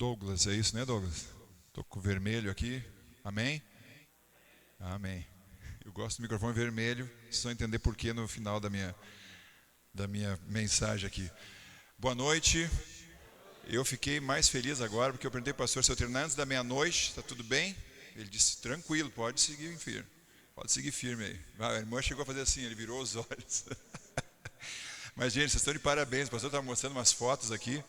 Douglas, é isso, né, Douglas? Estou com o vermelho aqui. Amém? Amém. Eu gosto do microfone vermelho, só entender por que no final da minha mensagem aqui. Boa noite. Eu fiquei mais feliz agora porque eu perguntei para o pastor se eu terminar antes da meia-noite, está tudo bem? Ele disse, tranquilo, pode seguir firme. Pode seguir firme aí. A irmã chegou a fazer assim, ele virou os olhos. Mas, gente, vocês estão de parabéns. O pastor estava mostrando umas fotos aqui.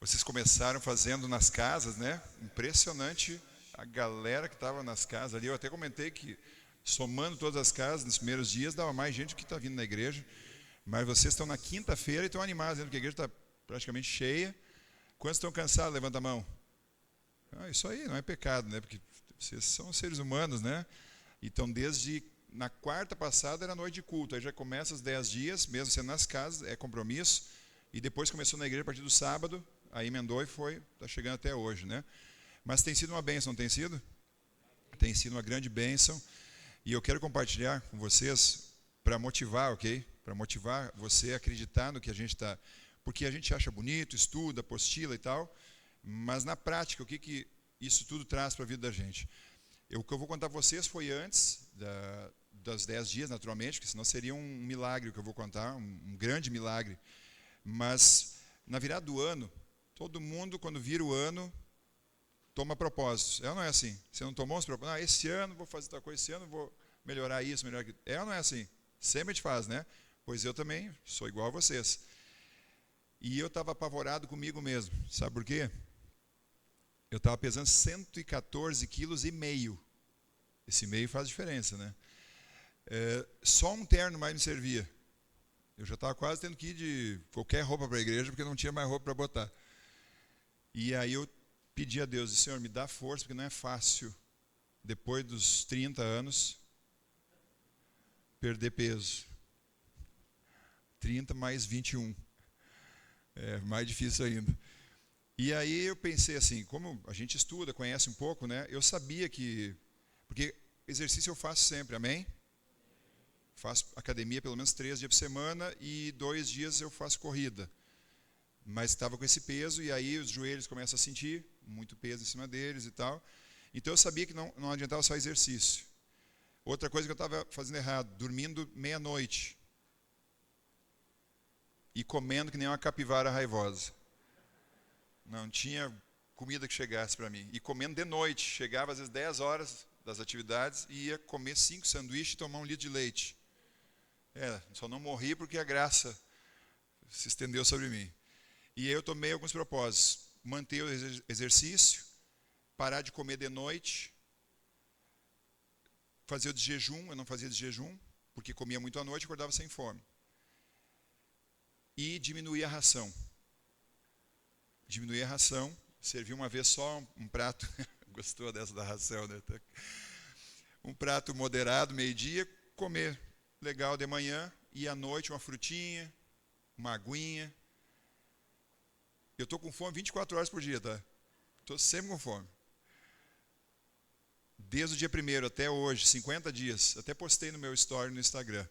Vocês começaram fazendo nas casas, né? Impressionante a galera que estava nas casas ali. Eu até comentei que, somando todas as casas, nos primeiros dias, dava mais gente que está vindo na igreja. Mas vocês estão na quinta-feira e estão animados, dizendo que a igreja está praticamente cheia. Quantos estão cansados? Levanta a mão. Isso aí não é pecado, né? Porque vocês são seres humanos, né? Então, desde na quarta passada era noite de culto. Aí já começa os 10 dias, mesmo sendo nas casas, é compromisso. E depois começou na igreja a partir do sábado. Aí emendou e foi, está chegando até hoje, né? Mas tem sido uma bênção, não tem sido? Tem sido uma grande bênção. E eu quero compartilhar com vocês para motivar, ok? Para motivar você a acreditar no que a gente está... Porque a gente acha bonito, estuda, apostila e tal, mas na prática, o que isso tudo traz para a vida da gente? O que eu vou contar para vocês foi antes das 10 dias, naturalmente, porque senão seria um milagre o que eu vou contar, um grande milagre. Mas na virada do ano, todo mundo, quando vira o ano, toma propósitos. É ou não é assim? Você não tomou os propósitos? Esse ano vou fazer tal coisa, esse ano vou melhorar isso, melhorar aquilo. É ou não é assim? Sempre a gente faz, né? Pois eu também sou igual a vocês. E eu estava apavorado comigo mesmo. Sabe por quê? Eu estava pesando 114,5 quilos. Esse meio faz diferença, né? Só um terno mais me servia. Eu já estava quase tendo que ir de qualquer roupa para a igreja, porque não tinha mais roupa para botar. E aí eu pedi a Deus, Senhor, me dá força, porque não é fácil, depois dos 30 anos, perder peso. 30 mais 21. É mais difícil ainda. E aí eu pensei assim, como a gente estuda, conhece um pouco, né? Eu sabia que... Porque exercício eu faço sempre, amém? Faço academia pelo menos 3 dias por semana e 2 dias eu faço corrida. Mas estava com esse peso e aí os joelhos começam a sentir muito peso em cima deles e tal. Então eu sabia que não adiantava só exercício. Outra coisa que eu estava fazendo errado, dormindo meia-noite e comendo que nem uma capivara raivosa. Não tinha comida que chegasse para mim. E comendo de noite, chegava às vezes 10 horas das atividades e ia comer 5 sanduíches e tomar 1 litro de leite. Só não morri porque a graça se estendeu sobre mim. E aí eu tomei alguns propósitos. Manter o exercício, parar de comer de noite, fazer o de jejum, eu não fazia de jejum, porque comia muito à noite e acordava sem fome. E diminuir a ração. Diminuir a ração, servir uma vez só um prato, gostou dessa da ração, né? Um prato moderado, meio-dia, comer legal de manhã e à noite uma frutinha, uma aguinha. Eu estou com fome 24 horas por dia, tá? Estou sempre com fome. Desde o dia 1º até hoje, 50 dias, até postei no meu story no Instagram.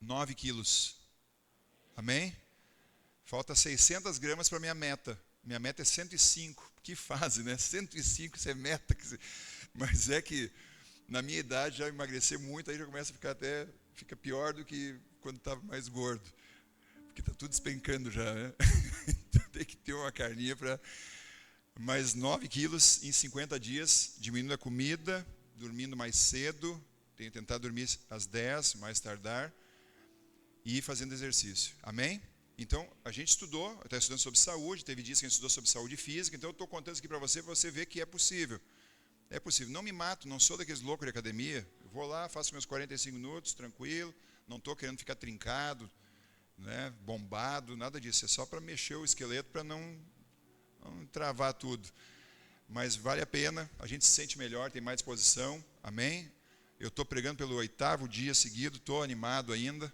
9 quilos. Amém? Falta 600 gramas para minha meta. Minha meta é 105. Que fase, né? 105, isso é meta. Mas é que na minha idade já emagrecer muito, aí já começa a fica pior do que quando estava mais gordo. Porque está tudo despencando já, né? Então tem que ter uma carninha para... Mais 9 quilos em 50 dias, diminuindo a comida, dormindo mais cedo, tenho que tentar dormir às 10, mais tardar, e fazendo exercício. Amém? Então, a gente estudou, está estudando sobre saúde, teve dias que a gente estudou sobre saúde física, então eu estou contando isso aqui para você ver que é possível. É possível. Não me mato, não sou daqueles loucos de academia, eu vou lá, faço meus 45 minutos, tranquilo, não estou querendo ficar trincado, né, bombado, nada disso, é só para mexer o esqueleto, para não travar tudo. Mas vale a pena, a gente se sente melhor, tem mais disposição, amém? Eu estou pregando pelo 8º dia seguido, estou animado ainda,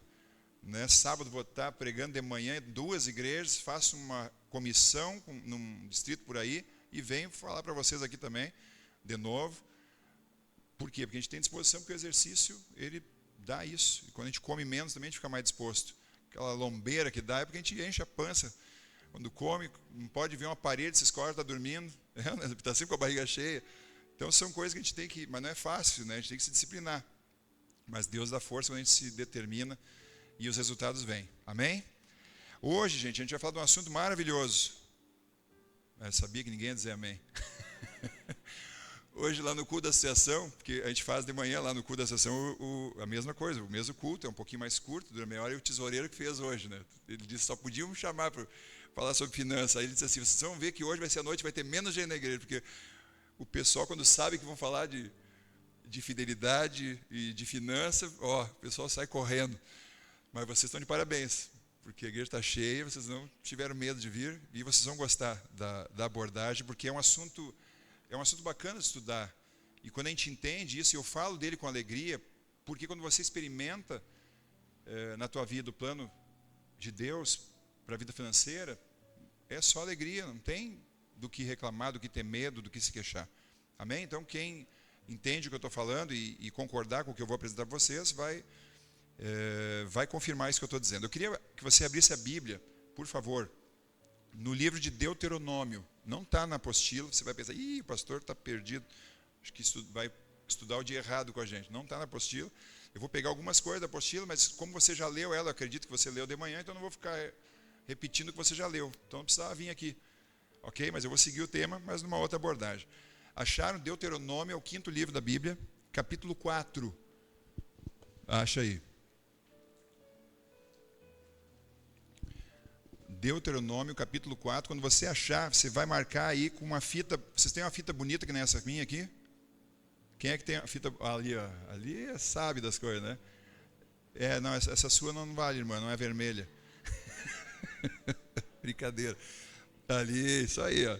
né? Sábado vou estar pregando de manhã em 2 igrejas, faço uma comissão num distrito por aí e venho falar para vocês aqui também, de novo. Por quê? Porque a gente tem disposição, porque o exercício, ele dá isso. E quando a gente come menos também a gente fica mais disposto. Aquela lombeira que dá é porque a gente enche a pança Quando come, não pode ver uma parede, se escorre, está dormindo, está sempre com a barriga cheia. Então são coisas que a gente tem que, mas não é fácil, né? A gente tem que se disciplinar. Mas Deus dá força quando a gente se determina e os resultados vêm. Amém? Hoje, gente, a gente vai falar de um assunto maravilhoso. Eu sabia que ninguém ia dizer amém. Hoje lá no culto da associação, porque a gente faz de manhã lá no culto da associação a mesma coisa, o mesmo culto, é um pouquinho mais curto, dura meia hora, e o tesoureiro que fez hoje, né? Ele disse, só podiam me chamar para falar sobre finanças. Aí ele disse assim, vocês vão ver que hoje vai ser a noite, vai ter menos gente na igreja, porque o pessoal, quando sabe que vão falar de fidelidade e de finanças, o pessoal sai correndo. Mas vocês estão de parabéns, porque a igreja está cheia, vocês não tiveram medo de vir, e vocês vão gostar da abordagem, porque é um assunto bacana de estudar. E quando a gente entende isso, eu falo dele com alegria, porque quando você experimenta na tua vida o plano de Deus para a vida financeira, é só alegria, não tem do que reclamar, do que ter medo, do que se queixar. Amém? Então, quem entende o que eu estou falando e concordar com o que eu vou apresentar para vocês, vai confirmar isso que eu estou dizendo. Eu queria que você abrisse a Bíblia, por favor, no livro de Deuteronômio. Não está na apostila, você vai pensar, o pastor está perdido, acho que vai estudar o dia errado com a gente. Não está na apostila. Eu vou pegar algumas coisas da apostila, mas como você já leu ela, eu acredito que você leu de manhã, então eu não vou ficar repetindo o que você já leu. Então não precisava vir aqui. Ok? Mas eu vou seguir o tema, mas numa outra abordagem. Acharam? Deuteronômio é o 5º livro da Bíblia, capítulo 4. Acha aí. Deuteronômio, capítulo 4. Quando você achar, você vai marcar aí com uma fita. Vocês têm uma fita bonita que nem essa minha aqui? Quem é que tem a fita ali? Ó, ali sabe das coisas, né? Não, essa sua não vale, irmã, não é vermelha. Brincadeira. Ali, isso aí, ó.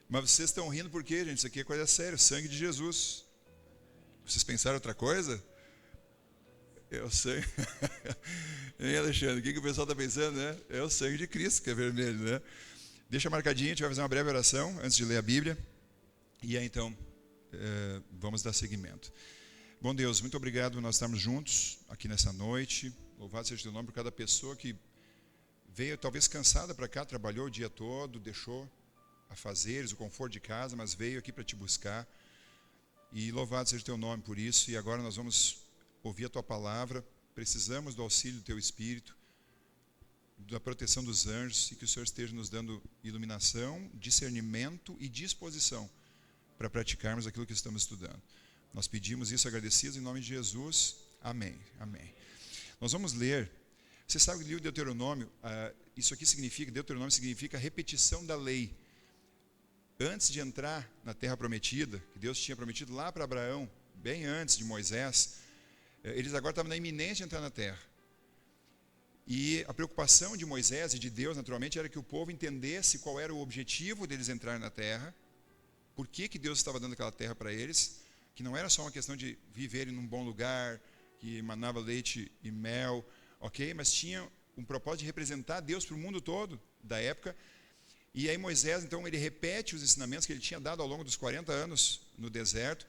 Mas vocês estão rindo por quê, gente? Isso aqui é coisa séria, o sangue de Jesus. Vocês pensaram outra coisa? É o sangue. Hein, Alexandre? O que o pessoal está pensando, né? É o sangue de Cristo que é vermelho, né? Deixa marcadinho, a gente vai fazer uma breve oração antes de ler a Bíblia. E aí, então, vamos dar seguimento. Bom Deus, muito obrigado por nós estarmos juntos aqui nessa noite. Louvado seja o teu nome por cada pessoa que veio talvez cansada para cá, trabalhou o dia todo, deixou afazeres, o conforto de casa, mas veio aqui para te buscar. E louvado seja o teu nome por isso. E agora nós vamos ouvir a tua palavra. Precisamos do auxílio do teu Espírito, da proteção dos anjos, e que o Senhor esteja nos dando iluminação, discernimento e disposição para praticarmos aquilo que estamos estudando. Nós pedimos isso agradecidos em nome de Jesus. Amém. Amém. Nós vamos ler. Você sabe que o livro de Deuteronômio, isso aqui significa, Deuteronômio significa repetição da lei. Antes de entrar na terra prometida, que Deus tinha prometido lá para Abraão, bem antes de Moisés, eles agora estavam na iminência de entrar na terra. E a preocupação de Moisés e de Deus, naturalmente, era que o povo entendesse qual era o objetivo deles entrarem na terra, por que Deus estava dando aquela terra para eles, que não era só uma questão de viverem num bom lugar, que emanava leite e mel, ok? Mas tinha um propósito de representar Deus para o mundo todo da época. E aí Moisés, então, ele repete os ensinamentos que ele tinha dado ao longo dos 40 anos no deserto,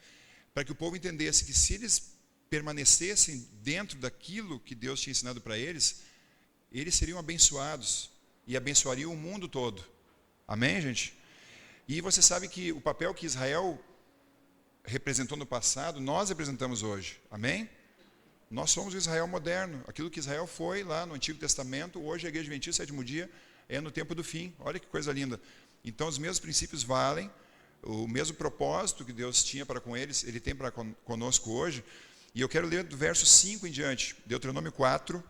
para que o povo entendesse que se eles permanecessem dentro daquilo que Deus tinha ensinado para eles, eles seriam abençoados e abençoariam o mundo todo. Amém, gente? E você sabe que o papel que Israel representou no passado, nós representamos hoje. Amém? Nós somos o Israel moderno. Aquilo que Israel foi lá no Antigo Testamento, hoje a Igreja Adventista Sétimo Dia é no tempo do fim. Olha que coisa linda. Então os mesmos princípios valem, o mesmo propósito que Deus tinha para com eles, Ele tem para conosco hoje. E eu quero ler do verso 5 em diante, Deuteronômio 4,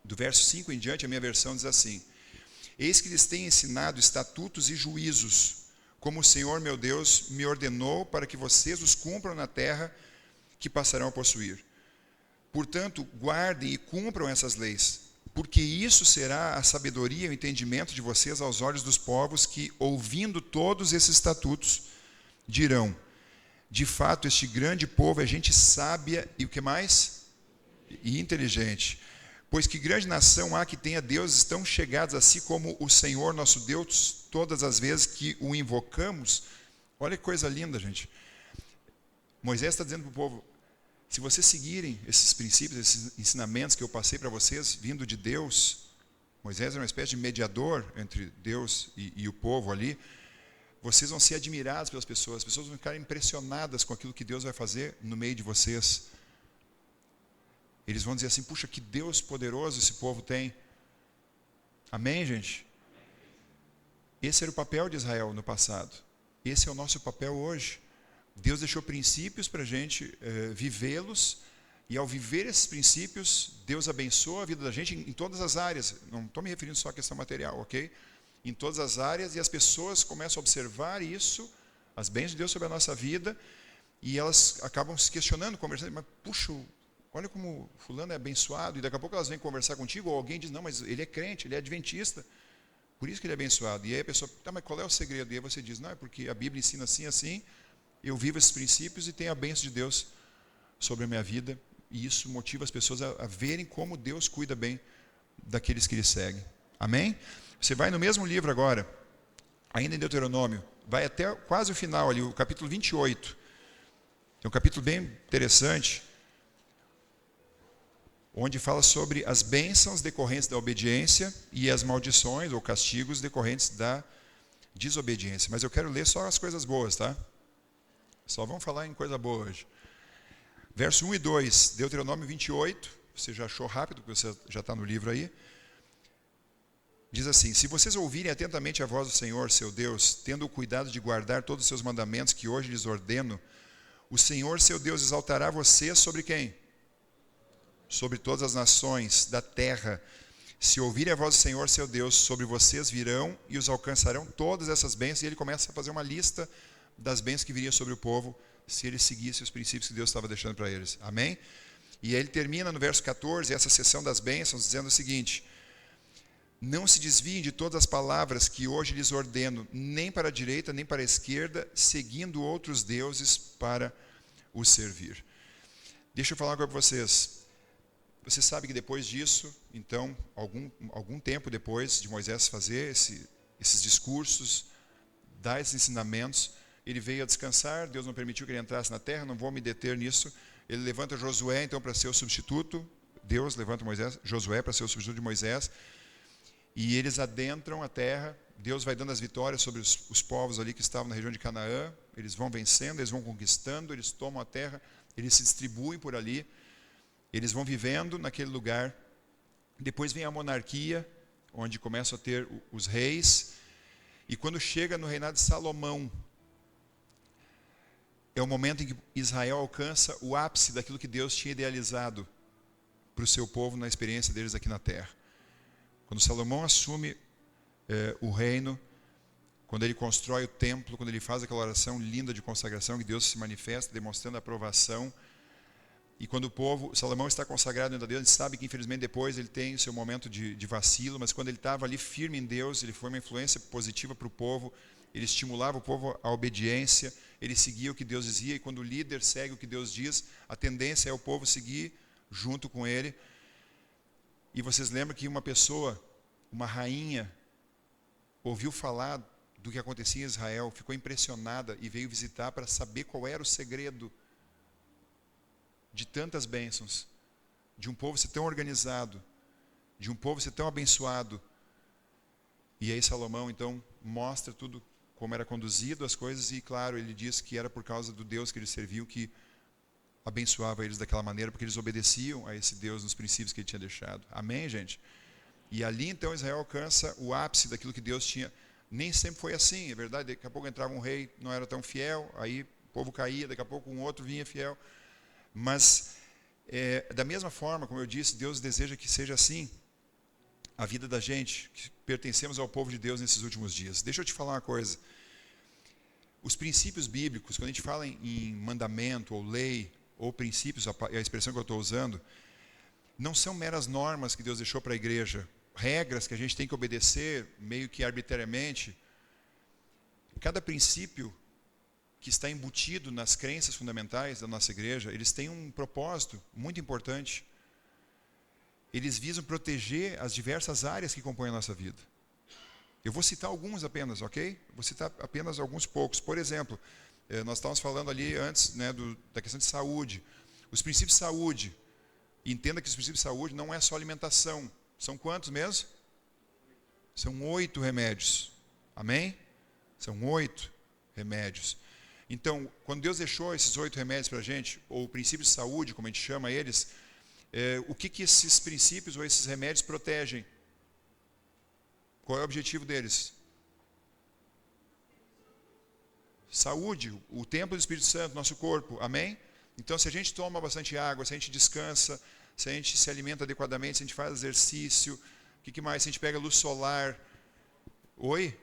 do verso 5 em diante, a minha versão diz assim: Eis que lhes tenho ensinado estatutos e juízos, como o Senhor meu Deus me ordenou, para que vocês os cumpram na terra que passarão a possuir. Portanto, guardem e cumpram essas leis, porque isso será a sabedoria e o entendimento de vocês aos olhos dos povos que, ouvindo todos esses estatutos, dirão: de fato, este grande povo é gente sábia e o que mais? E inteligente. Pois que grande nação há que tenha deuses tão chegados a si como o Senhor nosso Deus, todas as vezes que o invocamos. Olha que coisa linda, gente. Moisés está dizendo para o povo: se vocês seguirem esses princípios, esses ensinamentos que eu passei para vocês, vindo de Deus, Moisés era uma espécie de mediador entre Deus e o povo ali. Vocês vão ser admirados pelas pessoas. As pessoas vão ficar impressionadas com aquilo que Deus vai fazer no meio de vocês. Eles vão dizer assim, puxa, que Deus poderoso esse povo tem. Amém, gente? Esse era o papel de Israel no passado. Esse é o nosso papel hoje. Deus deixou princípios para a gente vivê-los. E ao viver esses princípios, Deus abençoa a vida da gente em todas as áreas. Não estou me referindo só à questão material, ok? Em todas as áreas, e as pessoas começam a observar isso, as bênçãos de Deus sobre a nossa vida, e elas acabam se questionando, conversando, mas puxa, olha como fulano é abençoado, e daqui a pouco elas vêm conversar contigo, ou alguém diz, não, mas ele é crente, ele é adventista, por isso que ele é abençoado. E aí a pessoa, tá, mas qual é o segredo? E aí você diz, não, é porque a Bíblia ensina assim, assim, eu vivo esses princípios e tenho a bênção de Deus sobre a minha vida, e isso motiva as pessoas a verem como Deus cuida bem daqueles que Ele seguem. Amém? Você vai no mesmo livro agora, ainda em Deuteronômio, vai até quase o final ali, o capítulo 28. É um capítulo bem interessante, onde fala sobre as bênçãos decorrentes da obediência e as maldições ou castigos decorrentes da desobediência. Mas eu quero ler só as coisas boas, tá? Só vamos falar em coisa boa hoje. Verso 1 e 2, Deuteronômio 28, você já achou rápido, porque você já está no livro aí. Diz assim, se vocês ouvirem atentamente a voz do Senhor, seu Deus, tendo o cuidado de guardar todos os seus mandamentos que hoje lhes ordeno, o Senhor, seu Deus, exaltará vocês sobre quem? Sobre todas as nações da terra. Se ouvirem a voz do Senhor, seu Deus, sobre vocês virão e os alcançarão todas essas bênçãos. E ele começa a fazer uma lista das bênçãos que viriam sobre o povo, se eles seguissem os princípios que Deus estava deixando para eles. Amém? E aí ele termina no verso 14, essa seção das bênçãos, dizendo o seguinte, não se desviem de todas as palavras que hoje lhes ordeno, nem para a direita, nem para a esquerda, seguindo outros deuses para os servir. Deixa eu falar uma coisa para vocês. Você sabe que depois disso, então, algum tempo depois de Moisés fazer esses discursos, dar esses ensinamentos, ele veio a descansar, Deus não permitiu que ele entrasse na terra, não vou me deter nisso. Ele levanta Josué, então, para ser o substituto. Deus levanta Josué para ser o substituto de Moisés. E eles adentram a terra. Deus vai dando as vitórias sobre os povos ali que estavam na região de Canaã. Eles vão vencendo, eles vão conquistando, eles tomam a terra, eles se distribuem por ali. Eles vão vivendo naquele lugar. Depois vem a monarquia, onde começam a ter os reis. E quando chega no reinado de Salomão, é o momento em que Israel alcança o ápice daquilo que Deus tinha idealizado para o seu povo na experiência deles aqui na terra. Quando Salomão assume o reino, quando ele constrói o templo, quando ele faz aquela oração linda de consagração, que Deus se manifesta, demonstrando a aprovação, e quando Salomão está consagrado ainda a Deus, ele sabe que infelizmente depois ele tem o seu momento de vacilo, mas quando ele estava ali firme em Deus, ele foi uma influência positiva para o povo, ele estimulava o povo à obediência, ele seguia o que Deus dizia, e quando o líder segue o que Deus diz, a tendência é o povo seguir junto com ele. E vocês lembram que uma pessoa, uma rainha, ouviu falar do que acontecia em Israel, ficou impressionada e veio visitar para saber qual era o segredo de tantas bênçãos, de um povo ser tão organizado, de um povo ser tão abençoado. E aí Salomão, então, mostra tudo como era conduzido as coisas, e claro, ele diz que era por causa do Deus que eles serviam que abençoava eles daquela maneira, porque eles obedeciam a esse Deus nos princípios que ele tinha deixado. Amém, gente? E ali então Israel alcança o ápice daquilo que Deus tinha. Nem sempre foi assim, é verdade, daqui a pouco entrava um rei, não era tão fiel, aí o povo caía, daqui a pouco um outro vinha fiel. Mas, da mesma forma, como eu disse, Deus deseja que seja assim a vida da gente, que pertencemos ao povo de Deus nesses últimos dias. Deixa eu te falar uma coisa. Os princípios bíblicos, quando a gente fala em mandamento ou lei, ou princípios, a expressão que eu estou usando, não são meras normas que Deus deixou para a igreja, regras que a gente tem que obedecer meio que arbitrariamente. Cada princípio que está embutido nas crenças fundamentais da nossa igreja, eles têm um propósito muito importante. Eles visam proteger as diversas áreas que compõem a nossa vida. Eu vou citar alguns apenas, ok? Vou citar apenas alguns poucos. Por exemplo, nós estávamos falando ali antes, né, da questão de saúde. Os princípios de saúde. Entenda que os princípios de saúde não é só alimentação. São quantos mesmo? São 8 remédios. Amém? São 8 remédios. Então, quando Deus deixou esses 8 remédios para a gente, ou princípios de saúde, como a gente chama eles, o que esses princípios ou esses remédios protegem? Qual é o objetivo deles? Saúde, o templo do Espírito Santo, nosso corpo. Amém? Então, se a gente toma bastante água, se a gente descansa, se a gente se alimenta adequadamente, se a gente faz exercício, o que mais? Se a gente pega luz solar. Oi?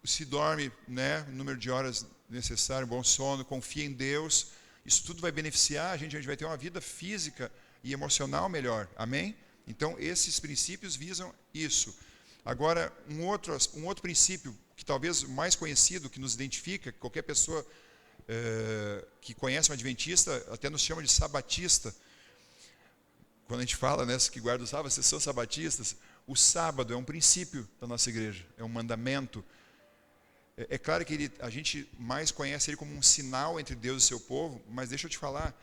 Se dorme, né, o número de horas necessário, bom sono, confia em Deus, isso tudo vai beneficiar a gente vai ter uma vida física e emocional melhor, amém? Então, esses princípios visam isso. Agora, um outro princípio, que talvez o mais conhecido, que nos identifica, que qualquer pessoa que conhece um adventista, até nos chama de sabatista. Quando a gente fala, né, que guarda o sábado, vocês são sabatistas, o sábado é um princípio da nossa igreja, é um mandamento. É claro que a gente mais conhece ele como um sinal entre Deus e seu povo, mas deixa eu te falar,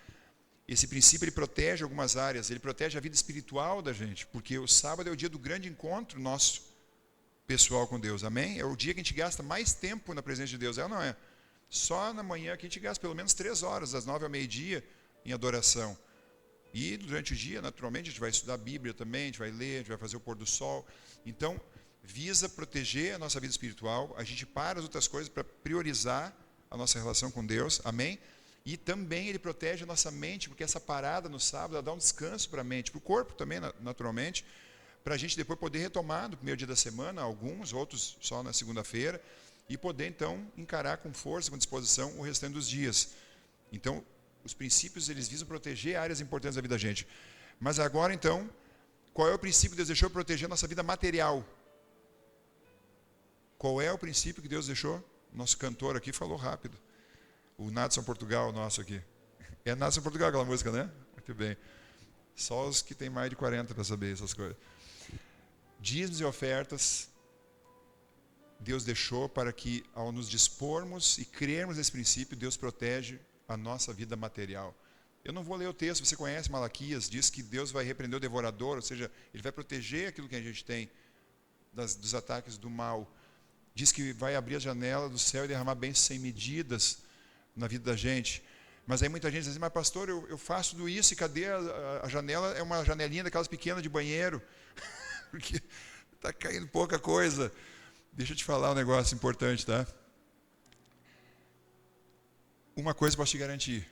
esse princípio ele protege algumas áreas, ele protege a vida espiritual da gente, porque o sábado é o dia do grande encontro nosso pessoal com Deus, amém? É o dia que a gente gasta mais tempo na presença de Deus, é ou não é? Só na manhã que a gente gasta pelo menos 3 horas, das 9 ao meio-dia, em adoração. E durante o dia, naturalmente, a gente vai estudar a Bíblia também, a gente vai ler, a gente vai fazer o pôr do sol. Então, visa proteger a nossa vida espiritual, a gente para as outras coisas para priorizar a nossa relação com Deus, amém? E também ele protege a nossa mente, porque essa parada no sábado, ela dá um descanso para a mente, para o corpo também, naturalmente, para a gente depois poder retomar no primeiro dia da semana, alguns, outros só na segunda-feira, e poder então encarar com força, com disposição o restante dos dias. Então, os princípios, eles visam proteger áreas importantes da vida da gente. Mas agora então, qual é o princípio que Deus deixou proteger a nossa vida material? Qual é o princípio que Deus deixou? Nosso cantor aqui falou rápido. O Nadson Portugal, nosso aqui. É Nadson Portugal aquela música, né? Muito bem. Só os que têm mais de 40 para saber essas coisas. Dízimos e ofertas, Deus deixou para que, ao nos dispormos e crermos nesse princípio, Deus protege a nossa vida material. Eu não vou ler o texto, você conhece Malaquias, diz que Deus vai repreender o devorador, ou seja, Ele vai proteger aquilo que a gente tem dos ataques do mal. Diz que vai abrir a janela do céu e derramar bênçãos sem medidas na vida da gente. Mas aí muita gente diz assim, mas pastor, eu faço tudo isso e cadê a janela? É uma janelinha daquelas pequenas de banheiro, porque está caindo pouca coisa. Deixa eu te falar um negócio importante, tá? Uma coisa posso te garantir,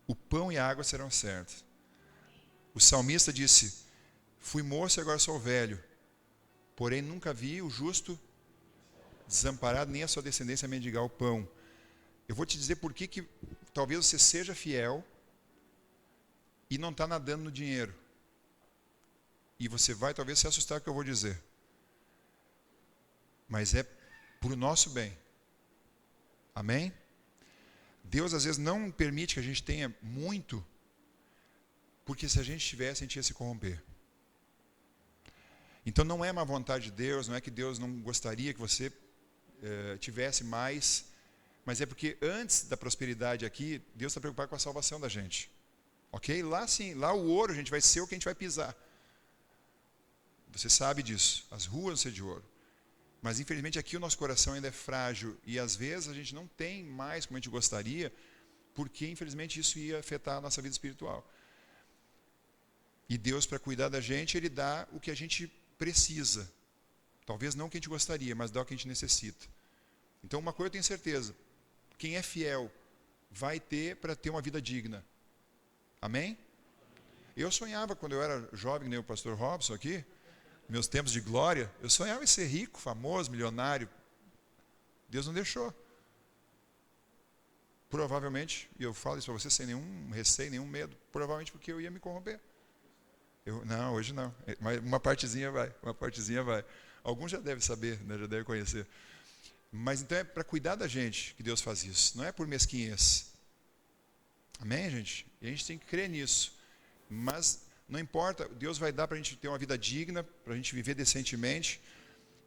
o pão e a água serão certos. O salmista disse, fui moço e agora sou velho, porém nunca vi o justo desamparado, nem a sua descendência mendigar o pão. Eu vou te dizer por que talvez você seja fiel e não está nadando no dinheiro. E você vai talvez se assustar com o que eu vou dizer. Mas é para o nosso bem. Amém? Deus às vezes não permite que a gente tenha muito, porque se a gente tivesse, a gente ia se corromper. Então não é má vontade de Deus, não é que Deus não gostaria que você tivesse mais, mas é porque antes da prosperidade aqui, Deus está preocupado com a salvação da gente. Ok? Lá sim, lá o ouro, a gente vai ser o que a gente vai pisar. Você sabe disso, as ruas vão ser de ouro. Mas infelizmente aqui o nosso coração ainda é frágil e às vezes a gente não tem mais como a gente gostaria, porque infelizmente isso ia afetar a nossa vida espiritual. E Deus, para cuidar da gente, Ele dá o que a gente precisa. Talvez não o que a gente gostaria, mas dá o que a gente necessita. Então uma coisa eu tenho certeza, quem é fiel vai ter para ter uma vida digna. Amém? Eu sonhava quando eu era jovem, nem o pastor Robson aqui, meus tempos de glória, eu sonhava em ser rico, famoso, milionário. Deus não deixou. Provavelmente, e eu falo isso para você sem nenhum receio, nenhum medo, provavelmente porque eu ia me corromper. Não, hoje não. Mas uma partezinha vai. Alguns já devem saber, né, já devem conhecer. Mas então é para cuidar da gente que Deus faz isso, não é por mesquinhez. Amém, gente? E a gente tem que crer nisso. Mas não importa, Deus vai dar para a gente ter uma vida digna, para a gente viver decentemente.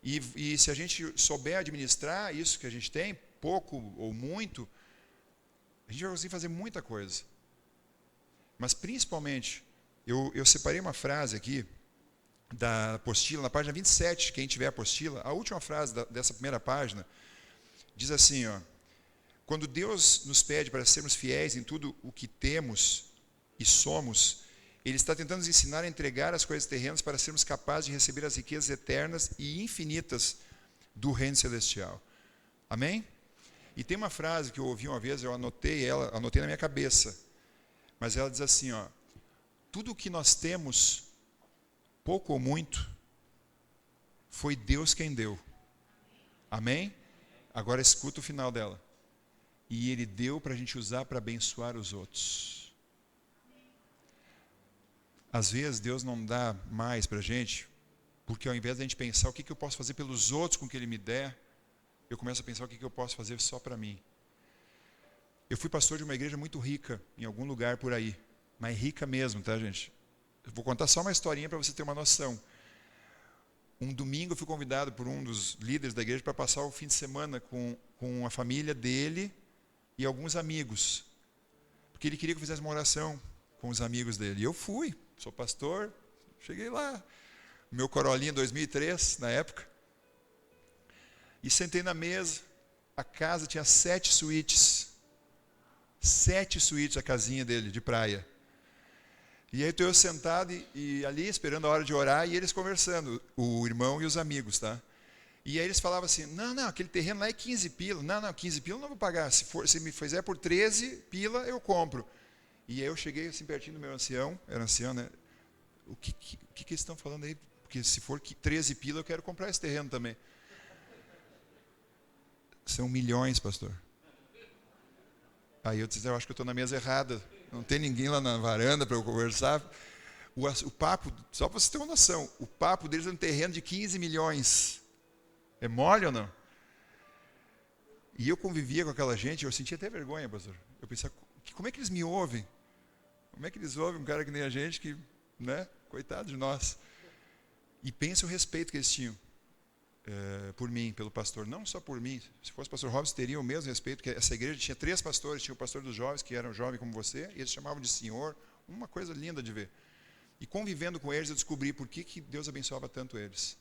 E se a gente souber administrar isso que a gente tem, pouco ou muito, a gente vai conseguir fazer muita coisa. Mas principalmente, eu separei uma frase aqui, da apostila, na página 27, quem tiver a apostila, a última frase dessa primeira página, diz assim, ó: quando Deus nos pede para sermos fiéis em tudo o que temos e somos, Ele está tentando nos ensinar a entregar as coisas terrenas para sermos capazes de receber as riquezas eternas e infinitas do reino celestial. Amém? E tem uma frase que eu ouvi uma vez, eu anotei na minha cabeça, mas ela diz assim, ó: tudo o que nós temos, pouco ou muito, foi Deus quem deu. Amém? Agora escuta o final dela. E Ele deu para a gente usar para abençoar os outros. Às vezes Deus não dá mais para a gente, porque ao invés de a gente pensar o que eu posso fazer pelos outros com o que Ele me der, eu começo a pensar o que eu posso fazer só para mim. Eu fui pastor de uma igreja muito rica, em algum lugar por aí. Mas rica mesmo, tá, gente? Eu vou contar só uma historinha para você ter uma noção. Um domingo eu fui convidado por um dos líderes da igreja para passar o fim de semana com a família dele e alguns amigos. Porque ele queria que eu fizesse uma oração com os amigos dele. E eu fui, sou pastor, cheguei lá. Meu Corolinha 2003, na época. E sentei na mesa. A casa tinha 7 suítes. 7 suítes a casinha dele, de praia. E aí estou eu sentado e ali esperando a hora de orar e eles conversando, o irmão e os amigos, tá? E aí eles falavam assim, não, aquele terreno lá é 15 pila. Não, 15 pila eu não vou pagar. Se me fizer por 13 pila, eu compro. E aí eu cheguei assim pertinho do meu ancião, era ancião, né? O que eles estão falando aí? Porque se for 13 pila, eu quero comprar esse terreno também. São milhões, pastor. Aí eu disse, eu acho que eu estou na mesa errada. Não tem ninguém lá na varanda para eu conversar. O papo, só para você ter uma noção, o papo deles é um terreno de 15 milhões. É mole ou não? E eu convivia com aquela gente, eu sentia até vergonha, pastor. Eu pensava, como é que eles me ouvem? Como é que eles ouvem um cara que nem a gente, que, né, coitado de nós. E pensa o respeito que eles tinham por mim, pelo pastor. Não só por mim, se fosse o pastor Robson, teria o mesmo respeito, porque essa igreja tinha 3 pastores, tinha o pastor dos jovens, que era um jovem como você, e eles chamavam de senhor, uma coisa linda de ver. E convivendo com eles, eu descobri por que Deus abençoava tanto eles.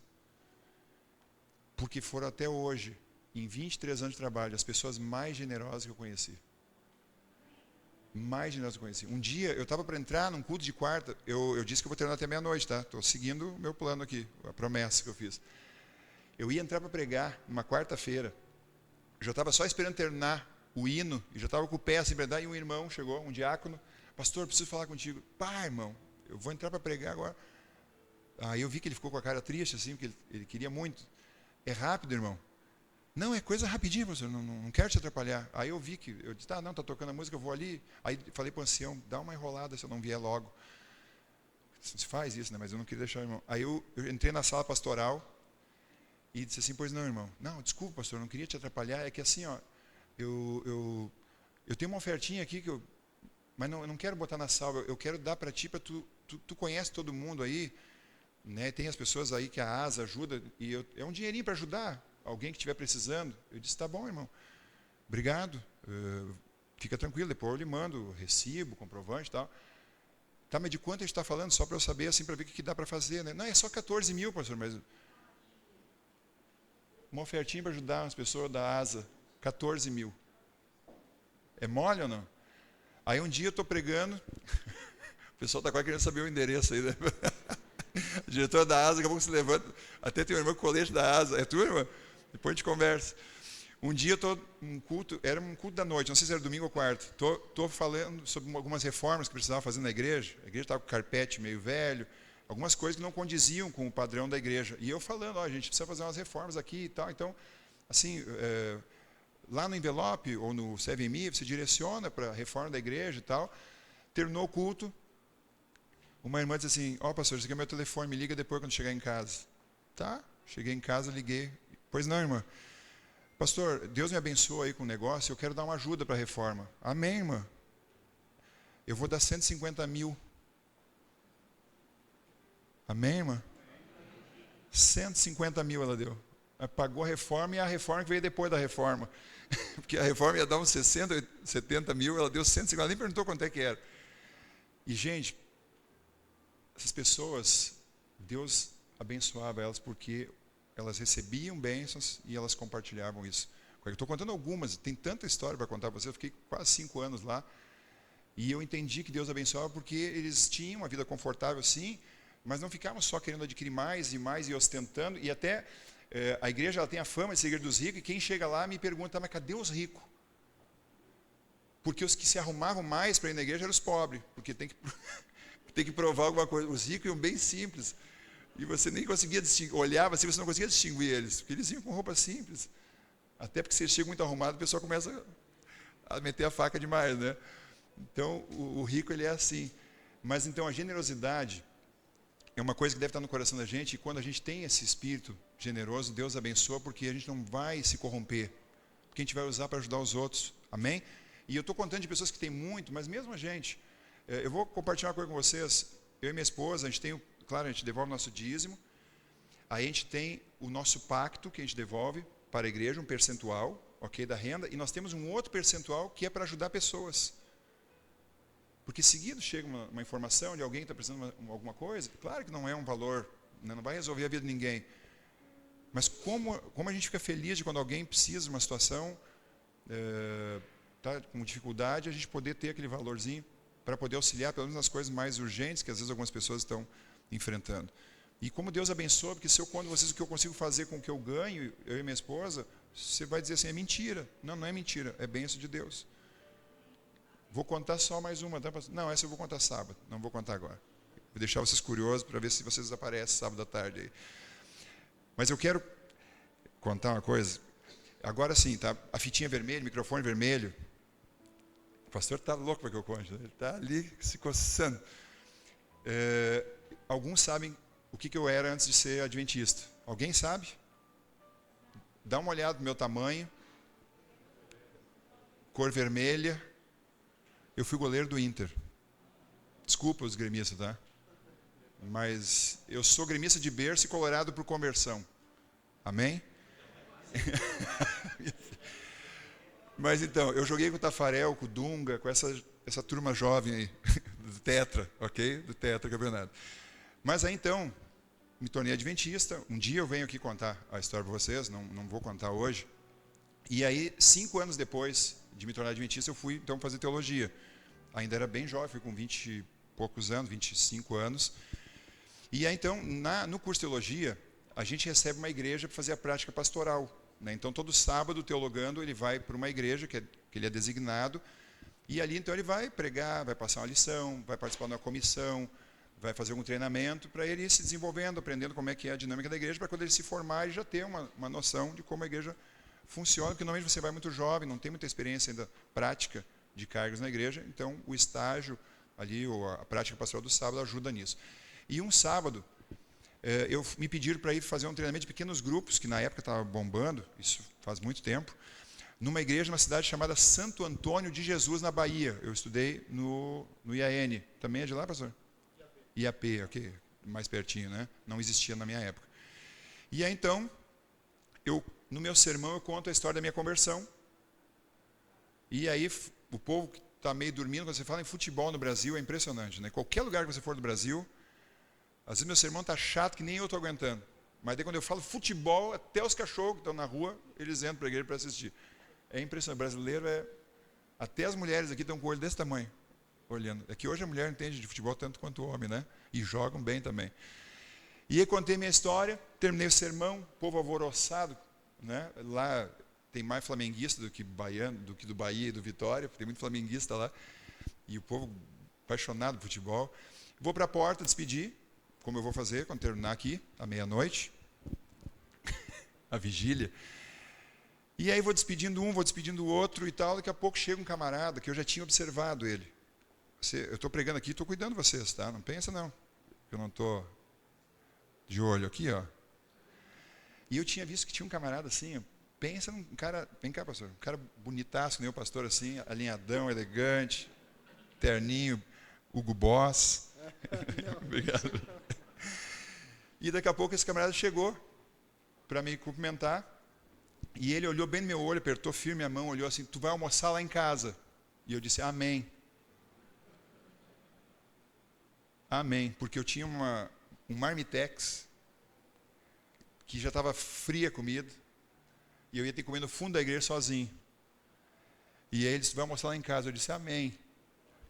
Porque foram até hoje, em 23 anos de trabalho, as pessoas mais generosas que eu conheci. Mais generosas que eu conheci. Um dia, eu estava para entrar num culto de quarta, eu disse que eu vou terminar até meia-noite, tá? Estou seguindo o meu plano aqui, a promessa que eu fiz. Eu ia entrar para pregar numa quarta-feira. Eu já estava só esperando terminar o hino, e já estava com o pé assim para dar, e um irmão chegou, um diácono, pastor, preciso falar contigo. Pá, irmão, eu vou entrar para pregar agora. Aí eu vi que ele ficou com a cara triste, assim, porque ele queria muito. É rápido, irmão? Não, é coisa rapidinha, pastor, não quero te atrapalhar. Aí eu vi que, eu disse, tá tocando a música, eu vou ali. Aí falei para o ancião, dá uma enrolada se eu não vier logo. Se faz isso, né? Mas eu não queria deixar o irmão. Aí eu entrei na sala pastoral, e disse assim, pois não, irmão. Não, desculpa, pastor, eu não queria te atrapalhar. É que assim, ó, eu tenho uma ofertinha aqui, mas eu não quero botar na salva. Eu quero dar para ti, tu conhece todo mundo aí, né? Tem as pessoas aí que a ASA ajuda, e é um dinheirinho para ajudar alguém que estiver precisando. Eu disse, tá bom, irmão. Obrigado. Fica tranquilo, depois eu lhe mando recibo, comprovante e tal. Tá, mas de quanto a gente está falando? Só para eu saber, assim, para ver o que dá para fazer, né? Não, é só 14 mil, pastor, mas... Uma ofertinha para ajudar as pessoas da ASA, 14 mil. É mole ou não? Aí um dia eu estou pregando, o pessoal está quase querendo saber o endereço aí, né? O diretor da ASA, daqui a pouco se levanta, até tem um irmão com colete da ASA, é tu, irmã? Depois a gente conversa. Um dia eu estou num culto, era um culto da noite, não sei se era domingo ou quarta, estou falando sobre algumas reformas que precisava fazer na igreja, a igreja estava com carpete meio velho, algumas coisas que não condiziam com o padrão da igreja. E eu falando, a gente precisa fazer umas reformas aqui e tal. Então, assim, lá no envelope ou no 7Me, você direciona para a reforma da igreja e tal. Terminou o culto, uma irmã disse assim, pastor, esse aqui é meu telefone, me liga depois quando chegar em casa. Tá, cheguei em casa, liguei. Pois não, irmã. Pastor, Deus me abençoa aí com o negócio, eu quero dar uma ajuda para a reforma. Amém, irmã. Eu vou dar 150 mil. Amém, irmã? 150 mil ela deu. Ela pagou a reforma e a reforma que veio depois da reforma. Porque a reforma ia dar uns 60, 70 mil, ela deu 150, ela nem perguntou quanto é que era. E, gente, essas pessoas, Deus abençoava elas porque elas recebiam bênçãos e elas compartilhavam isso. Eu estou contando algumas, tem tanta história para contar para você, eu fiquei quase 5 anos lá, e eu entendi que Deus abençoava porque eles tinham uma vida confortável, sim, mas não ficavam só querendo adquirir mais e ostentando, e até a igreja ela tem a fama de ser a igreja dos ricos, e quem chega lá me pergunta, mas cadê os ricos? Porque os que se arrumavam mais para ir na igreja eram os pobres, porque tem que provar alguma coisa. Os ricos iam bem simples, e você nem conseguia distinguir, olhava assim, você não conseguia distinguir eles, porque eles iam com roupa simples. Até porque se eles chegam muito arrumados, o pessoal começa a meter a faca demais, né? Então, o rico, ele é assim. Mas, então, a generosidade é uma coisa que deve estar no coração da gente, e quando a gente tem esse espírito generoso, Deus abençoa, porque a gente não vai se corromper, porque a gente vai usar para ajudar os outros. Amém? E eu estou contando de pessoas que têm muito, mas mesmo a gente, eu vou compartilhar uma coisa com vocês. Eu e minha esposa, a gente tem, claro, a gente devolve o nosso dízimo, aí a gente tem o nosso pacto, que a gente devolve para a igreja, um percentual, ok, da renda, e nós temos um outro percentual que é para ajudar pessoas. Porque seguido chega uma informação de alguém que está precisando de alguma coisa, claro que não é um valor, né, não vai resolver a vida de ninguém, mas como a gente fica feliz de quando alguém precisa de uma situação, está com dificuldade, a gente poder ter aquele valorzinho para poder auxiliar, pelo menos nas coisas mais urgentes que às vezes algumas pessoas estão enfrentando. E como Deus abençoa, porque se eu conto a vocês o que eu consigo fazer com o que eu ganho, eu e minha esposa, você vai dizer assim, é mentira. Não, não é mentira, é bênção de Deus. Vou contar só mais uma. Tá? Não, essa eu vou contar sábado, não vou contar agora. Vou deixar vocês curiosos para ver se vocês aparecem sábado à tarde aí. Mas eu quero contar uma coisa. Agora sim, tá? A fitinha vermelha, microfone vermelho. O pastor está louco para que eu conte, né? Ele está ali se coçando. Alguns sabem o que eu era antes de ser adventista. Alguém sabe? Dá uma olhada no meu tamanho. Cor vermelha. Eu fui goleiro do Inter. Desculpa os gremistas, tá? Mas eu sou gremista de berço e colorado por conversão. Amém? Mas então, eu joguei com o Tafarel, com o Dunga, com essa turma jovem aí, do Tetra, ok? Do Tetra Campeonato. Mas aí então, me tornei adventista. Um dia eu venho aqui contar a história para vocês, não vou contar hoje. E aí, 5 anos depois de me tornar adventista, eu fui então fazer teologia. Ainda era bem jovem, fui com 20 e poucos anos, 25 anos. E aí então, no curso de teologia, a gente recebe uma igreja para fazer a prática pastoral. Né? Então, todo sábado, o teologando, ele vai para uma igreja, que ele é designado, e ali então ele vai pregar, vai passar uma lição, vai participar de uma comissão, vai fazer algum treinamento para ele ir se desenvolvendo, aprendendo como é que é a dinâmica da igreja, para quando ele se formar, ele já ter uma noção de como a igreja funciona, porque normalmente você vai muito jovem, não tem muita experiência ainda prática de cargos na igreja, então o estágio ali, ou a prática pastoral do sábado ajuda nisso. E um sábado, me pediram para ir fazer um treinamento de pequenos grupos, que na época estava bombando, isso faz muito tempo, numa igreja, numa cidade chamada Santo Antônio de Jesus, na Bahia. Eu estudei no IAN. Também é de lá, pastor? IAP, ok, mais pertinho, né? Não existia na minha época. E aí, então, no meu sermão, eu conto a história da minha conversão. E aí, o povo que está meio dormindo, quando você fala em futebol no Brasil, é impressionante, né? Qualquer lugar que você for do Brasil, às vezes meu sermão está chato que nem eu estou aguentando. Mas daí quando eu falo futebol, até os cachorros que estão na rua, eles entram para a igreja para assistir. É impressionante. O brasileiro até as mulheres aqui estão com o olho desse tamanho, olhando. É que hoje a mulher entende de futebol tanto quanto o homem, né? E jogam bem também. E aí contei minha história, terminei o sermão, povo alvoroçado, né? Lá tem mais flamenguista do que baiano, do que do Bahia e do Vitória, tem muito flamenguista lá. E o povo apaixonado por futebol. Vou para a porta despedir, como eu vou fazer quando terminar aqui, à meia-noite, a vigília. E aí vou despedindo um, vou despedindo o outro e tal, daqui a pouco chega um camarada que eu já tinha observado ele. Eu estou pregando aqui, estou cuidando de vocês, tá? Não pensa não, eu não estou de olho aqui, ó. E eu tinha visto que tinha um camarada assim, pensa num cara, vem cá pastor, um cara bonitaço, que nem o pastor assim, alinhadão, elegante, terninho, Hugo Boss. Obrigado. E daqui a pouco esse camarada chegou para me cumprimentar. E ele olhou bem no meu olho, apertou firme a mão, olhou assim, tu vai almoçar lá em casa. E eu disse, amém. Amém. Porque eu tinha um marmitex que já estava fria a comida, e eu ia ter que comer no fundo da igreja sozinho. E aí ele disse, vai almoçar lá em casa. Eu disse, amém.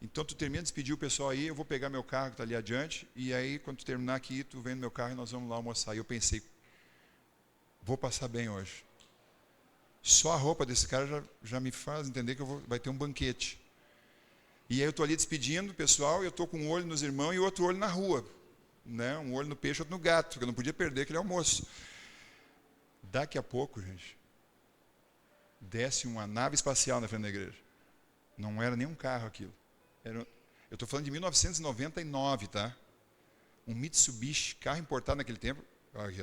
Então tu termina de despedir o pessoal aí, eu vou pegar meu carro que está ali adiante, e aí quando tu terminar aqui, tu vem no meu carro e nós vamos lá almoçar. E eu pensei, vou passar bem hoje. Só a roupa desse cara já me faz entender que vai ter um banquete. E aí eu estou ali despedindo o pessoal, e eu estou com um olho nos irmãos e outro olho na rua. Né? Um olho no peixe, outro no gato, porque eu não podia perder aquele almoço. Daqui a pouco, gente, desce uma nave espacial na frente da igreja. Não era nem um carro aquilo. Eu estou falando de 1999, tá? Um Mitsubishi, carro importado naquele tempo.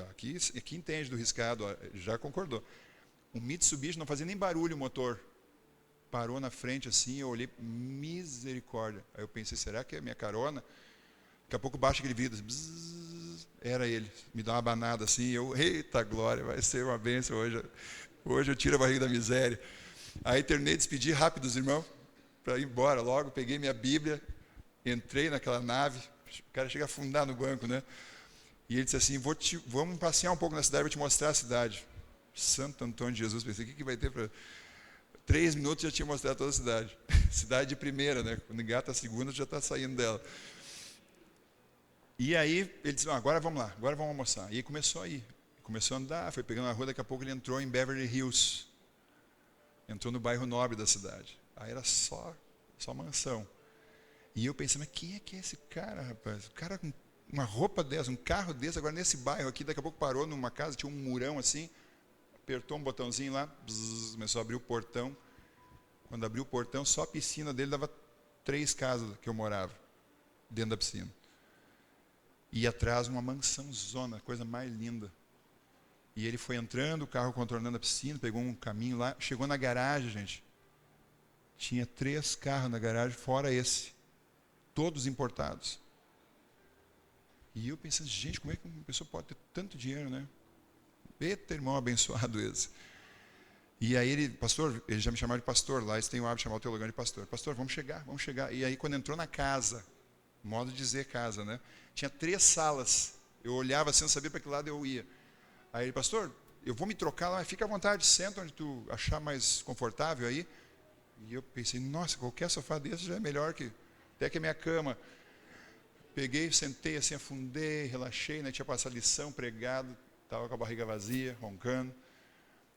Aqui entende do riscado, já concordou. Um Mitsubishi não fazia nem barulho o motor. Parou na frente assim, eu olhei, misericórdia. Aí eu pensei, será que é minha carona? Daqui a pouco baixa aquele vidro, bzzz, era ele. Me dá uma banada assim, eu, eita glória, vai ser uma bênção hoje. Hoje eu tiro a barriga da miséria. Aí terminei de despedir rápido os irmãos, para ir embora logo, peguei minha Bíblia, entrei naquela nave, o cara chega a afundar no banco, né? E ele disse assim, vamos passear um pouco na cidade, vou te mostrar a cidade. Santo Antônio de Jesus, pensei, o que vai ter para... 3 minutos já tinha mostrado toda a cidade. Cidade de primeira, né? Quando engata a segunda, já está saindo dela. E aí ele disse, agora vamos lá, agora vamos almoçar. E aí começou a ir. Começou a andar, foi pegando a rua, daqui a pouco ele entrou em Beverly Hills. Entrou no bairro nobre da cidade. Aí era só mansão. E eu pensei, mas quem é esse cara, rapaz? O cara com uma roupa dessa, um carro desse, agora nesse bairro aqui, daqui a pouco parou numa casa, tinha um murão assim, apertou um botãozinho lá, bzz, começou a abrir o portão. Quando abriu o portão, só a piscina dele dava 3 casas que eu morava, dentro da piscina. E atrás uma mansãozona, coisa mais linda. E ele foi entrando, o carro contornando a piscina, pegou um caminho lá, chegou na garagem, gente. Tinha 3 carros na garagem, fora esse. Todos importados. E eu pensando, gente, como é que uma pessoa pode ter tanto dinheiro, né? Eita, irmão abençoado esse. E aí ele, pastor, ele já me chamava de pastor, lá eles têm o hábito de chamar o teologão de pastor. Pastor, vamos chegar. E aí quando entrou na casa, modo de dizer casa, né? Tinha 3 salas. Eu olhava assim, não sabia para que lado eu ia. Aí ele, pastor, eu vou me trocar lá, fica à vontade, senta onde tu achar mais confortável aí. E eu pensei, nossa, qualquer sofá desse já é melhor até que a minha cama. Peguei, sentei assim, afundei, relaxei, né? Tinha passado lição, pregado, estava com a barriga vazia, roncando.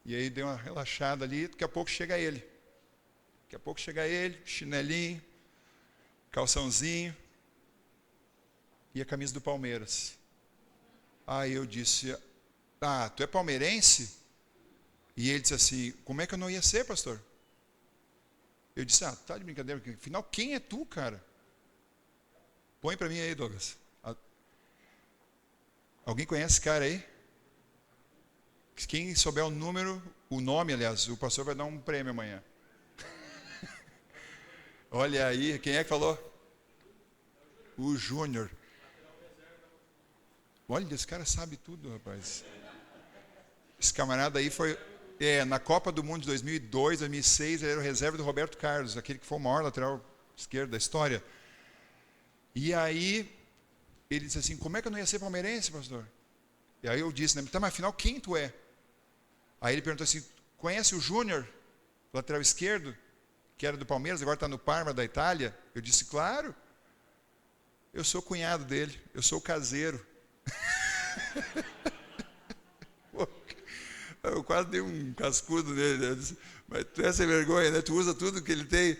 E aí dei uma relaxada ali, daqui a pouco chega ele. Chinelinho, calçãozinho e a camisa do Palmeiras. Aí eu disse, tu é palmeirense? E ele disse assim, como é que eu não ia ser, pastor? Eu disse, tá de brincadeira, afinal, quem é tu, cara? Põe para mim aí, Douglas. Alguém conhece esse cara aí? Quem souber o nome, aliás, o pastor vai dar um prêmio amanhã. Olha aí, quem é que falou? O Júnior. Olha, esse cara sabe tudo, rapaz. Esse camarada aí foi... na Copa do Mundo de 2002, 2006, ele era o reserva do Roberto Carlos, aquele que foi o maior lateral esquerdo da história. E aí, ele disse assim, como é que eu não ia ser palmeirense, pastor? E aí eu disse, né, mas afinal, quem tu é? Aí ele perguntou assim, conhece o Júnior, lateral esquerdo, que era do Palmeiras, agora está no Parma, da Itália? Eu disse, claro. Eu sou cunhado dele, eu sou o caseiro. Eu quase dei um cascudo nele. Eu disse, mas tu é sem vergonha, né? Tu usa tudo que ele tem,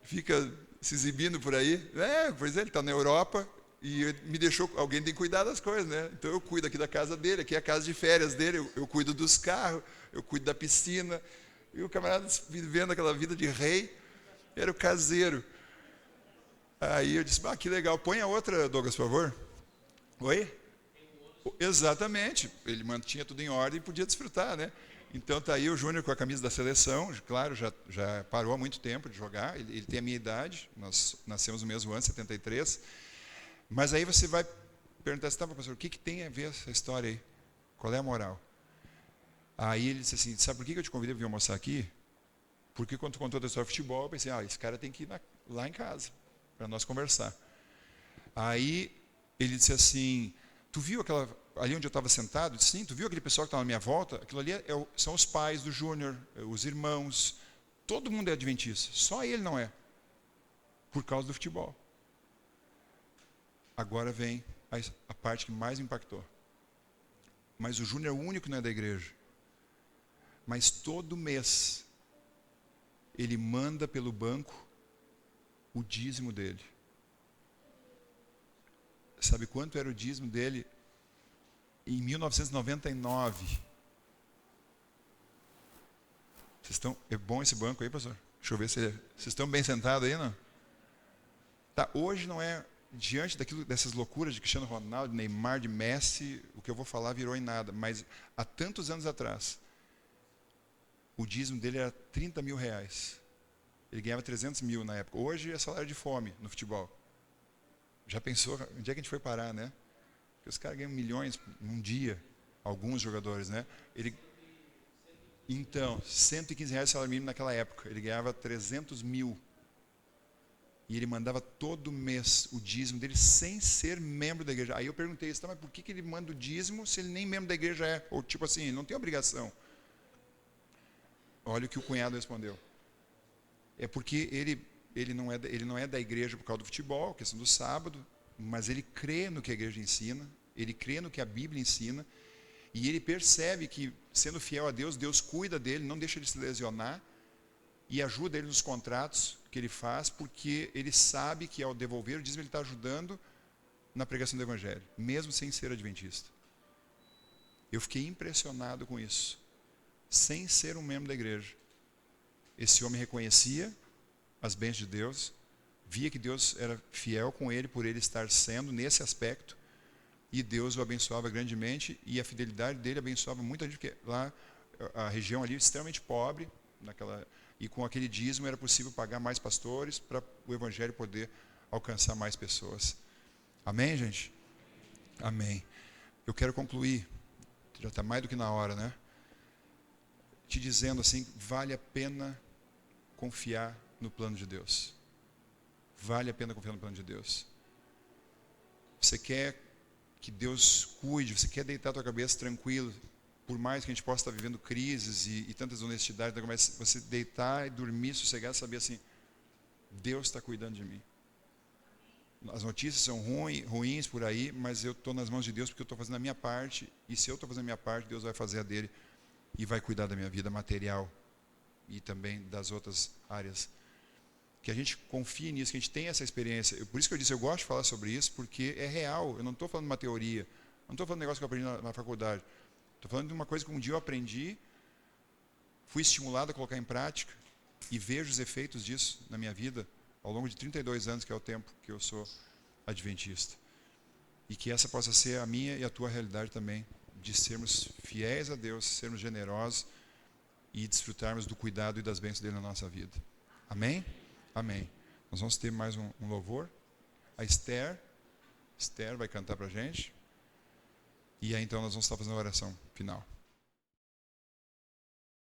fica se exibindo por aí. Pois é, ele está na Europa e me deixou, alguém tem que cuidar das coisas, né? Então eu cuido aqui da casa dele, aqui é a casa de férias dele, eu cuido dos carros, eu cuido da piscina. E o camarada vivendo aquela vida de rei, era o caseiro. Aí eu disse, que legal, põe a outra, Douglas, por favor. Oi? Exatamente, ele mantinha tudo em ordem e podia desfrutar, né? Então está aí o Júnior com a camisa da seleção, claro, já parou há muito tempo de jogar, ele tem a minha idade, nós nascemos no mesmo ano, 73, mas aí você vai perguntar assim, professor, o que tem a ver essa história aí? Qual é a moral? Aí ele disse assim, sabe por que eu te convidei para vir almoçar aqui? Porque quando tu contou a história de futebol, eu pensei, esse cara tem que ir lá em casa, para nós conversar. Aí ele disse assim, tu viu ali onde eu estava sentado, disse, sim, tu viu aquele pessoal que estava na minha volta? Aquilo ali são os pais do Júnior, os irmãos. Todo mundo é adventista, só ele não é. Por causa do futebol. Agora vem a parte que mais me impactou. Mas o Júnior é o único que não é da igreja. Mas todo mês, ele manda pelo banco o dízimo dele. Sabe quanto era o dízimo dele em 1999? É bom esse banco aí, pastor? Deixa eu ver se vocês estão bem sentados aí, não? Tá, hoje não é, diante dessas loucuras de Cristiano Ronaldo, de Neymar, de Messi, o que eu vou falar virou em nada. Mas há tantos anos atrás, o dízimo dele era 30 mil reais. Ele ganhava 300 mil na época. Hoje é salário de fome no futebol. Já pensou onde é que a gente foi parar, né? Porque os caras ganham milhões num dia, alguns jogadores, né? Então, 115 reais salário mínimo naquela época. Ele ganhava 300 mil. E ele mandava todo mês o dízimo dele sem ser membro da igreja. Aí eu perguntei, mas por que ele manda o dízimo se ele nem membro da igreja é? Ou tipo assim, não tem obrigação. Olha o que o cunhado respondeu. É porque ele não é da igreja por causa do futebol, questão do sábado, mas ele crê no que a igreja ensina, ele crê no que a Bíblia ensina, e ele percebe que, sendo fiel a Deus, Deus cuida dele, não deixa ele se lesionar, e ajuda ele nos contratos que ele faz, porque ele sabe que ao devolver o dízimo ele está ajudando na pregação do Evangelho, mesmo sem ser adventista. Eu fiquei impressionado com isso, sem ser um membro da igreja. Esse homem reconhecia as bênçãos de Deus, via que Deus era fiel com ele, por ele estar sendo nesse aspecto, e Deus o abençoava grandemente, e a fidelidade dele abençoava muita gente, porque lá a região ali extremamente pobre, e com aquele dízimo era possível pagar mais pastores para o Evangelho poder alcançar mais pessoas. Amém, gente? Amém. Eu quero concluir, já está mais do que na hora, né? Te dizendo assim, vale a pena confiar no plano de Deus. Vale a pena confiar no plano de Deus. Você quer que Deus cuide, você quer deitar a tua cabeça tranquilo, por mais que a gente possa estar vivendo crises e tantas honestidades, mas você deitar e dormir, sossegar, saber assim, Deus está cuidando de mim. As notícias são ruins por aí, mas eu estou nas mãos de Deus porque eu estou fazendo a minha parte, e se eu estou fazendo a minha parte, Deus vai fazer a dele e vai cuidar da minha vida material e também das outras áreas. Que a gente confie nisso, que a gente tenha essa experiência. Por isso que eu disse, eu gosto de falar sobre isso, porque é real. Eu não estou falando de uma teoria, não estou falando de um negócio que eu aprendi na faculdade. Estou falando de uma coisa que um dia eu aprendi, fui estimulado a colocar em prática e vejo os efeitos disso na minha vida ao longo de 32 anos, que é o tempo que eu sou adventista. E que essa possa ser a minha e a tua realidade também, de sermos fiéis a Deus, sermos generosos e desfrutarmos do cuidado e das bênçãos dele na nossa vida. Amém? Amém. Nós vamos ter mais um louvor. A Esther vai cantar para a gente. E aí então nós vamos estar fazendo a oração final.